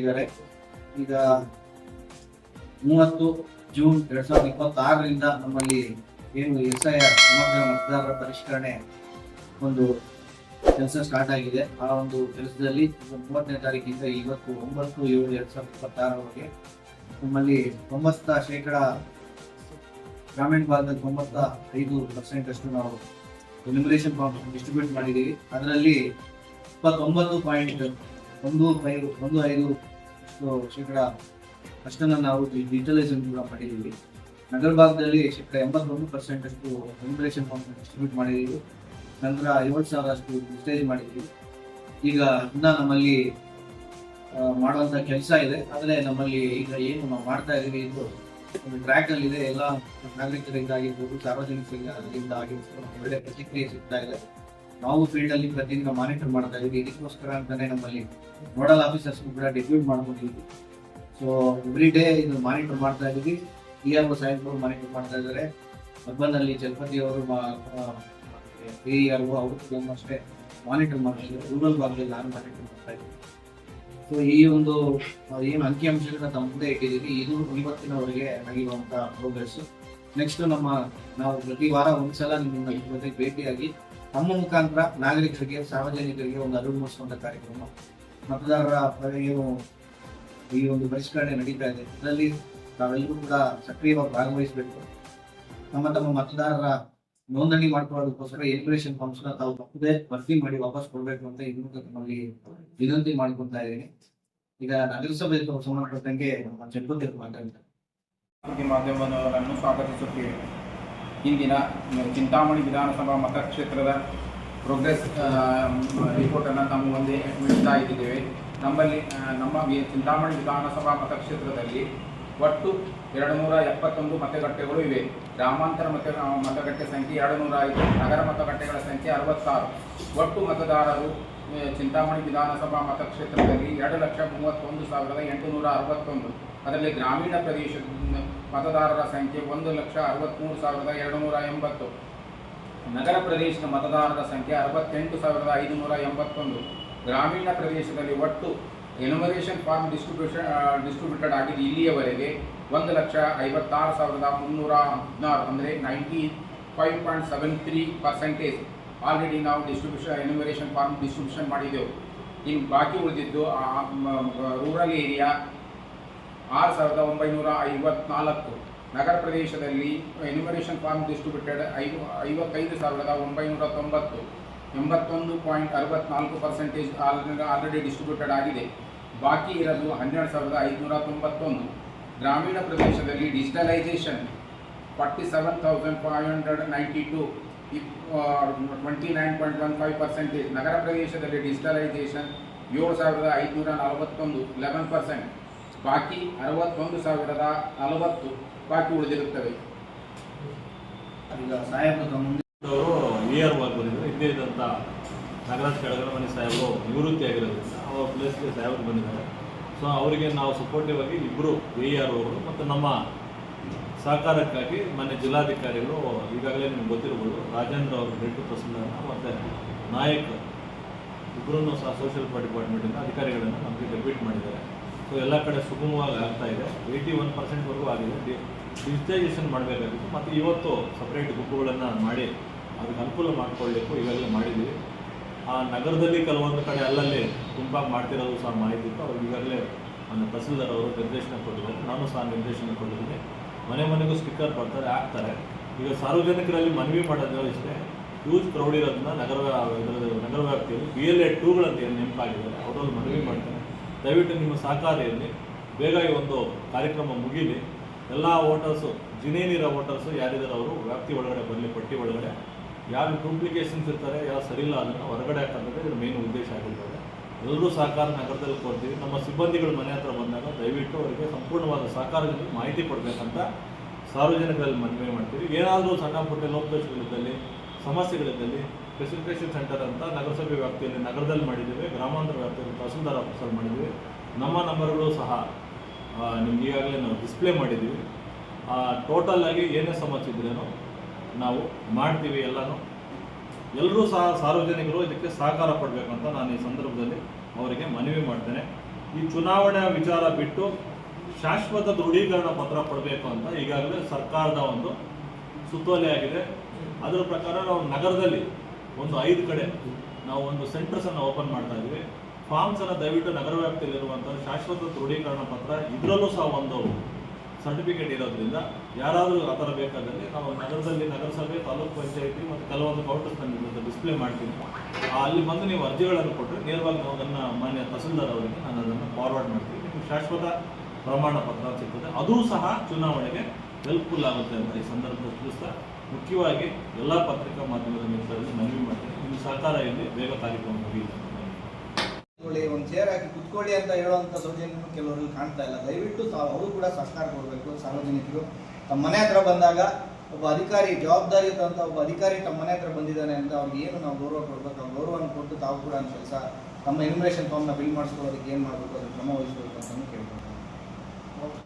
ಇದ್ದಾರೆ. ಈಗ 30 ಜೂನ್ 2026ರಿಂದ ನಮ್ಮಲ್ಲಿ ಏನು SI ಸಮಗ್ರ ಮತದಾರರ ಪರಿಷ್ಕರಣೆ ಒಂದು ಕೆಲಸ ಸ್ಟಾರ್ಟ್ ಆಗಿದೆ. ಆ ಒಂದು ಕೆಲಸದಲ್ಲಿ 30ನೇ ತಾರೀಕಿಂದ ಇವತ್ತು 9/7/2026 ನಮ್ಮಲ್ಲಿ 90% ಗ್ರಾಮೀಣ ಭಾಗದಲ್ಲಿ 95% ಅಷ್ಟು ನಾವು ಎನ್ಯುಮರೇಷನ್ ಫಾರ್ಮ್ ಡಿಸ್ಟ್ರಿಬ್ಯೂಟ್ ಮಾಡಿದ್ದೀವಿ. ಅದರಲ್ಲಿ 29.15% ಅಷ್ಟನ್ನು ನಾವು ಡಿಜಿಟಲೈಸೇಷನ್ ಕೂಡ ಮಾಡಿದ್ದೀವಿ. ನಗರ ಭಾಗದಲ್ಲಿ 81% ಅಷ್ಟು ಎನ್ಯುಮರೇಷನ್ ಫಾರ್ಮ್ ಡಿಸ್ಟ್ರಿಬ್ಯೂಟ್ ಮಾಡಿದ್ದೀವಿ. ನಂತರ 50,000 ಅಷ್ಟು ಡಿಜಿಟಲೈಸ್ ಮಾಡಿದ್ದೀವಿ. ಈಗ ಇನ್ನ ನಮ್ಮಲ್ಲಿ ಮಾಡುವಂತ ಕೆಲಸ ಇದೆ. ಆದರೆ ನಮ್ಮಲ್ಲಿ ಈಗ ಏನು ನಾವು ಮಾಡ್ತಾ ಇದ್ದೀವಿ ಇದು ಒಂದು ಟ್ರ್ಯಾಕ್ ಅಲ್ಲಿ ಇದೆ. ಎಲ್ಲ ನಾಗರಿಕರಿಂದ ಆಗಿರ್ಬೋದು, ಸಾರ್ವಜನಿಕರಿಂದ ಆಗಿರ್ಬೋದು ಒಳ್ಳೆ ಪ್ರತಿಕ್ರಿಯೆ ಸಿಗ್ತಾ ಇದೆ. ನಾವು ಫೀಲ್ಡ್ ಅಲ್ಲಿ ಪ್ರತಿದಿನ ಮಾನಿಟರ್ ಮಾಡ್ತಾ ಇದ್ದೀವಿ. ಇದಕ್ಕೋಸ್ಕರ ಅಂತಾನೆ ನಮ್ಮಲ್ಲಿ ನೋಡಲ್ ಆಫೀಸರ್ಸ್ ಕೂಡ ಡೆಪ್ಯೂಟ್ ಮಾಡ್ಕೊಂಡಿದ್ವಿ. ಸೊ ಎವ್ರಿ ಡೇ ಇದು ಮಾನಿಟರ್ ಮಾಡ್ತಾ ಇದ್ದೀವಿ. ERO ಸಾಹೇಬರು ಮಾನಿಟರ್ ಮಾಡ್ತಾ ಇದ್ದಾರೆ. ಅರ್ಬನ್ ಅಲ್ಲಿ ಚಲಪತಿ ಅವರು ARO ಅವರು ಅಷ್ಟೇ ಮಾನಿಟರ್ ಮಾಡ್ತಿದ್ದಾರೆ. ರೂರಲ್ ಭಾಗದಲ್ಲಿ ನಾನು ಮಾನಿಟರ್ ಮಾಡ್ತಾ ಇದ್ದೀನಿ. ಸೊ ಈ ಒಂದು ಏನು ಅಂಕಿಅಂಶಗಳನ್ನ ತಮ್ಮ ಮುಂದೆ ಇಟ್ಟಿದ್ದೀವಿ, ಇದು ಇವತ್ತಿನವರೆಗೆ ಆಗಿರುವಂತ ಪ್ರೋಗ್ರೆಸ್. ನೆಕ್ಸ್ಟ್ ನಾವು ಪ್ರತಿ ವಾರ ಒಂದ್ಸಲ ನಿಮ್ಮ ಜೊತೆ ಭೇಟಿಯಾಗಿ ನಮ್ಮ ಮುಖಾಂತರ ನಾಗರಿಕರಿಗೆ, ಸಾರ್ವಜನಿಕರಿಗೆ ಒಂದು ಅರಿವು ಮೂಡಿಸುವಂತ ಕಾರ್ಯಕ್ರಮ. ಮತದಾರರ ಏನು ಈ ಒಂದು ಪರಿಷ್ಕರಣೆ ನಡೀತಾ ಇದೆ, ಇದರಲ್ಲಿ ನಾವೆಲ್ಲರೂ ಕೂಡ ಸಕ್ರಿಯವಾಗಿ ಭಾಗವಹಿಸಬೇಕು. ತಮ್ಮ ಮತದಾರರ ನೋಂದಣಿ ಮಾಡ್ಕೊಳ್ಳೋದಕ್ಕೋಸ್ಕರ ಎನ್ಯುಮರೇಷನ್ ಫಾರ್ಮ್ಸ್ ತಾವು ತಪ್ಪದೆ ಭರ್ತಿ ಮಾಡಿ ವಾಪಸ್ ಕೊಡ್ಬೇಕು ಅಂತ ಇನ್ನೂ ನಮ್ಮಲ್ಲಿ ವಿನಂತಿ ಮಾಡ್ಕೊತಾ ಇದ್ದೀನಿ. ಈಗ ನಗರಸಭೆ ಸಂಬಂಧಪಟ್ಟಂಗೆ ನಮ್ಮ ಚಲಪತಿ ಮಾತಾಡ್ತಾರೆ. ಮಾಧ್ಯಮದವರನ್ನು ಸ್ವಾಗತಿಸುತ್ತೇವೆ. ಇಂದಿನ ಚಿಂತಾಮಣಿ ವಿಧಾನಸಭಾ ಮತಕ್ಷೇತ್ರದ ಪ್ರೋಗ್ರೆಸ್ ರಿಪೋರ್ಟನ್ನು ನಮ್ಮ ಮುಂದೆ ಇಡ್ತಾ ಇದ್ದೇವೆ. ನಮ್ಮ ಚಿಂತಾಮಣಿ ವಿಧಾನಸಭಾ ಮತಕ್ಷೇತ್ರದಲ್ಲಿ ಒಟ್ಟು 271 ಮತಗಟ್ಟೆಗಳು ಇವೆ. ಗ್ರಾಮಾಂತರ ಮತಗಟ್ಟೆ ಸಂಖ್ಯೆ 205, ನಗರ ಮತಗಟ್ಟೆಗಳ ಸಂಖ್ಯೆ 66. ಒಟ್ಟು ಮತದಾರರು ಚಿಂತಾಮಣಿ ವಿಧಾನಸಭಾ ಮತಕ್ಷೇತ್ರದಲ್ಲಿ 2,31,861. ಅದರಲ್ಲಿ ಗ್ರಾಮೀಣ ಪ್ರದೇಶದ ಮತದಾರರ ಸಂಖ್ಯೆ 1,63,280. ನಗರ ಪ್ರದೇಶದ ಮತದಾರರ ಸಂಖ್ಯೆ 68,581. ಗ್ರಾಮೀಣ ಪ್ರದೇಶದಲ್ಲಿ ಒಟ್ಟು ಎನ್ಯುಮರೇಷನ್ ಫಾರ್ಮ್ ಡಿಸ್ಟ್ರಿಬ್ಯೂಟೆಡ್ ಆಗಿದೆ ಇಲ್ಲಿಯವರೆಗೆ 1,56,316, ಅಂದರೆ 95.73% ಆಲ್ರೆಡಿ ನಾವು ಎನ್ಯುಮರೇಷನ್ ಫಾರ್ಮ್ ಡಿಸ್ಟ್ರಿಬ್ಯೂಷನ್ ಮಾಡಿದೆವು. ಇನ್ನು ಬಾಕಿ ಉಳಿದಿದ್ದು ರೂರಲ್ ಏರಿಯಾ 6,954. ನಗರ ಪ್ರದೇಶದಲ್ಲಿ enumeration form distributed 55,990, 81.64% already distributed ಆಗಿದೆ. ಬಾಕಿ ಇರೋದು 12,591. ಗ್ರಾಮೀಣ ಪ್ರದೇಶದಲ್ಲಿ ಡಿಜಿಟಲೈಸೇಷನ್ 47,592, 29.15%. ನಗರ ಪ್ರದೇಶದಲ್ಲಿ ಡಿಜಿಟಲೈಸೇಷನ್ 7,541, 11%. ಬಾಕಿ 61,040 ಬಾಕಿ ಉಳಿದಿರುತ್ತವೆ. ಈಗ ಸಾಹೇಬರು ERO ಆಗಿ ಬಂದಿದ್ದಾರೆ. ಹಿಂದೆ ಇದ್ದಂಥ ನಾಗರಾಜ್ ಕೆಳಗರ ಮನೆ ಸಾಹೇಬರು ನಿವೃತ್ತಿ ಆಗಿರೋದ್ರಿಂದ ಅವರ ಪ್ಲೇಸ್ಗೆ ಸಾಹೇಬರು ಬಂದಿದ್ದಾರೆ. ಸೊ ಅವರಿಗೆ ನಾವು ಸಪೋರ್ಟಿವ್ ಆಗಿ ಇಬ್ಬರು ARO ಅವರು ಮತ್ತು ನಮ್ಮ ಸಹಕಾರಕ್ಕಾಗಿ ಮೊನ್ನೆ ಜಿಲ್ಲಾಧಿಕಾರಿಗಳು ಈಗಾಗಲೇ ನಿಮ್ಗೆ ಗೊತ್ತಿರ್ಬೋದು, ರಾಜೇಂದ್ರ ಅವರು ರೆಡ್ಡಿ ತಹಸೀಲ್ದಾರ್ ಮತ್ತು ನಾಯಕ್ ಇಬ್ಬರನ್ನು ಸಹ ಸೋಷಿಯಲ್ ಡಿಪಾರ್ಟ್ಮೆಂಟಿಂದ ಅಧಿಕಾರಿಗಳನ್ನು ನಮಗೆ ಡೆಪ್ಯೂಟ್ ಮಾಡಿದ್ದಾರೆ. ಸೊ ಎಲ್ಲ ಕಡೆ ಸುಗಮವಾಗಿ ಆಗ್ತಾ ಇದೆ. 81%ವರೆಗೂ ಆಗಿದೆ. ಡಿಜಿಟೈಸೇಷನ್ ಮಾಡಬೇಕಾಗಿತ್ತು ಮತ್ತು ಇವತ್ತು ಸಪ್ರೇಟ್ ಗುಂಪುಗಳನ್ನು ಮಾಡಿ ಅದಕ್ಕೆ ಅನುಕೂಲ ಮಾಡಿಕೊಳ್ಳಲಿಕ್ಕೂ ಈಗಾಗಲೇ ಮಾಡಿದ್ದೀವಿ. ಆ ನಗರದಲ್ಲಿ ಕೆಲವೊಂದು ಕಡೆ ಅಲ್ಲಲ್ಲಿ ಗುಂಪಾಗಿ ಮಾಡ್ತಿರೋದು ಸಹ ಮಾಹಿತಿ ಇತ್ತು. ಅವ್ರಿಗೆ ಈಗಾಗಲೇ ನನ್ನ ತಹಸೀಲ್ದಾರ್ ಅವರು ನಿರ್ದೇಶನ ಕೊಟ್ಟಿದ್ದಾರೆ. ನಾನು ಸಹ ನಿರ್ದೇಶನ ಕೊಟ್ಟಿದ್ದೀನಿ. ಮನೆಗೂ ಸ್ಟಿಕ್ಕರ್ ಬರ್ತಾರೆ, ಹಾಕ್ತಾರೆ. ಈಗ ಸಾರ್ವಜನಿಕರಲ್ಲಿ ಮನವಿ ಮಾಡೋದು ಇಷ್ಟೇ, ಹ್ಯೂಜ್ ಕ್ರೌಡ್ ಇರೋದನ್ನ ನಗರ ವ್ಯಾಪ್ತಿಯಲ್ಲಿ BLA 2ಗಳಂತ ಏನು ನೇಮಕಾಗಿದ್ದಾರೆ ಅವರಲ್ಲಿ ಮನವಿ ಮಾಡ್ತಾರೆ. ದಯವಿಟ್ಟು ನಿಮ್ಮ ಸಹಕಾರಿಯಲ್ಲಿ ಬೇಗ ಈ ಒಂದು ಕಾರ್ಯಕ್ರಮ ಮುಗೀಲಿ. ಎಲ್ಲ ವೋಟರ್ಸು, ಜಿನೇನಿರೋ ವೋಟರ್ಸು ಯಾರಿದ್ದಾರೆ ಅವರು ವ್ಯಾಪ್ತಿ ಒಳಗಡೆ ಬರಲಿ. ಪಟ್ಟಿ ಒಳಗಡೆ ಯಾರು ಡೂಪ್ಲಿಕೇಶನ್ಸ್ ಇರ್ತಾರೆ, ಯಾರು ಸರಿಯಿಲ್ಲ ಅದನ್ನು ಹೊರಗಡೆ ಹಾಕೋದೇ ಇದರ ಮೇನ್ ಉದ್ದೇಶ ಆಗಿರ್ತದೆ. ಎಲ್ಲರೂ ಸಹಕಾರ ನಗರದಲ್ಲಿ ಕೊಡ್ತೀವಿ. ನಮ್ಮ ಸಿಬ್ಬಂದಿಗಳು ಮನೆ ಹತ್ರ ಬಂದಾಗ ದಯವಿಟ್ಟು ಅವರಿಗೆ ಸಂಪೂರ್ಣವಾದ ಸಹಕಾರದಲ್ಲಿ ಮಾಹಿತಿ ಕೊಡಬೇಕಂತ ಸಾರ್ವಜನಿಕರಲ್ಲಿ ಮನವಿ ಮಾಡ್ತೀವಿ. ಏನಾದರೂ ಸಣ್ಣ ಪುಟ್ಟ ಲೋಪದೋಷಗಳಿದ್ದಲ್ಲಿ, ಸಮಸ್ಯೆಗಳಿದ್ದಲ್ಲಿ ಫೆಸಿಲಿಟೇಷನ್ ಸೆಂಟರ್ ಅಂತ ನಗರಸಭೆ ವ್ಯಾಪ್ತಿಯಲ್ಲಿ ನಗರದಲ್ಲಿ ಮಾಡಿದ್ದೀವಿ. ಗ್ರಾಮಾಂತರ ವ್ಯಾಪ್ತಿಯಲ್ಲಿ ತಹಸೀಲ್ದಾರ್ ಆಫೀಸಲ್ಲಿ ಮಾಡಿದ್ದೀವಿ. ನಮ್ಮ ನಂಬರ್ಗಳು ಸಹ ನಿಮ್ಗೆ ಈಗಾಗಲೇ ನಾವು ಡಿಸ್ಪ್ಲೇ ಮಾಡಿದ್ದೀವಿ. ಟೋಟಲ್ ಆಗಿ ಏನೇ ಸಮಸ್ಯೆ ಇದ್ರೇನೋ ನಾವು ಮಾಡ್ತೀವಿ. ಎಲ್ಲರೂ ಸಹ ಸಾರ್ವಜನಿಕರು ಇದಕ್ಕೆ ಸಹಕಾರ ಕೊಡಬೇಕು ಅಂತ ನಾನು ಈ ಸಂದರ್ಭದಲ್ಲಿ ಅವರಿಗೆ ಮನವಿ ಮಾಡ್ತೇನೆ. ಈ ಚುನಾವಣೆ ವಿಚಾರ ಬಿಟ್ಟು ಶಾಶ್ವತ ದೃಢೀಕರಣ ಪತ್ರ ಕೊಡಬೇಕು ಅಂತ ಈಗಾಗಲೇ ಸರ್ಕಾರದ ಒಂದು ಸುತ್ತೋಲೆ ಆಗಿದೆ. ಅದರ ಪ್ರಕಾರ ನಾವು ನಗರದಲ್ಲಿ ಒಂದು 5 ಕಡೆ ನಾವು ಒಂದು ಸೆಂಟರ್ಸನ್ನು ಓಪನ್ ಮಾಡ್ತಾ ಇದ್ದೀವಿ. ಫಾರ್ಮ್ಸನ್ನು ದಯವಿಟ್ಟು ನಗರ ವ್ಯಾಪ್ತಿಯಲ್ಲಿರುವಂಥ ಶಾಶ್ವತ ದೃಢೀಕರಣ ಪತ್ರ ಇದರಲ್ಲೂ ಸಹ ಒಂದು ಸರ್ಟಿಫಿಕೇಟ್ ಇರೋದ್ರಿಂದ ಯಾರಾದರೂ ಆ ಥರ ಬೇಕಾದಲ್ಲಿ ನಾವು ನಗರದಲ್ಲಿ ನಗರಸಭೆ, ತಾಲೂಕು ಪಂಚಾಯಿತಿ ಮತ್ತು ಕೆಲವೊಂದು ಕೌಂಟರ್ಸ್ನಲ್ಲಿ ಡಿಸ್ಪ್ಲೇ ಮಾಡ್ತೀನಿ. ಅಲ್ಲಿ ಬಂದು ನೀವು ಅರ್ಜಿಗಳನ್ನು ಕೊಟ್ಟರೆ ನೇರವಾಗಿ ನಾವು ಅದನ್ನು ಮಾನ್ಯ ತಹಸೀಲ್ದಾರ್ ಅವರಿಗೆ ನಾನು ಅದನ್ನು ಫಾರ್ವರ್ಡ್ ಮಾಡ್ತೀನಿ. ನಿಮಗೆ ಶಾಶ್ವತ ಪ್ರಮಾಣ ಪತ್ರ ಸಿಗ್ತದೆ. ಅದೂ ಸಹ ಚುನಾವಣೆಗೆ ಹೆಲ್ಪ್ಫುಲ್ ಆಗುತ್ತೆ ಅಂತ ಈ ಸಂದರ್ಭದಲ್ಲಿ ತಿಳಿಸ್ತಾ, ಮುಖ್ಯವಾಗಿ ಎಲ್ಲ ಪತ್ರಿಕಾ ಮಾಧ್ಯಮದ ಮಿತ್ರರಲ್ಲಿ ಮನವಿ ಮಾಡ್ತೀನಿ, ನಿಮ್ಮ ಸಹಕಾರ ಇಲ್ಲಿ ಬೇಗ ಕಾರ್ಯಕ್ರಮ ಮುಗಿಯುತ್ತೆ. ಒಂದು ಚೇರ್ ಹಾಕಿ ಕುತ್ಕೊಳ್ಳಿ ಅಂತ ಹೇಳುವಂಥ ಸೌಜನ್ಯನೂ ಕೆಲವರಲ್ಲಿ ಕಾಣ್ತಾ ಇಲ್ಲ. ದಯವಿಟ್ಟು ಅವರು ಕೂಡ ಸಹಕಾರ ಕೊಡಬೇಕು. ಸಾರ್ವಜನಿಕರು ತಮ್ಮ ಮನೆ ಹತ್ರ ಬಂದಾಗ ಒಬ್ಬ ಅಧಿಕಾರಿ, ಜವಾಬ್ದಾರಿಯುತ ಒಬ್ಬ ಅಧಿಕಾರಿ ತಮ್ಮ ಮನೆ ಹತ್ರ ಬಂದಿದ್ದಾನೆ ಅಂತ ಅವ್ರಿಗೆ ಏನು ನಾವು ಗೌರವ ಕೊಡಬೇಕು, ಆ ಗೌರವವನ್ನು ಕೊಟ್ಟು ತಾವು ಕೂಡ ಕೆಲಸ ತಮ್ಮ ಎನ್ಯುಮರೇಷನ್ ಫಾರ್ಮ್ನ ಫಿಲ್ ಮಾಡಿಸ್ಕೊಳ್ಳೋದಕ್ಕೆ ಏನು ಮಾಡಬೇಕು, ಅದನ್ನು ಕ್ರಮ ವಹಿಸಬೇಕು ಅಂತ ಕೇಳ್ಬೋದು.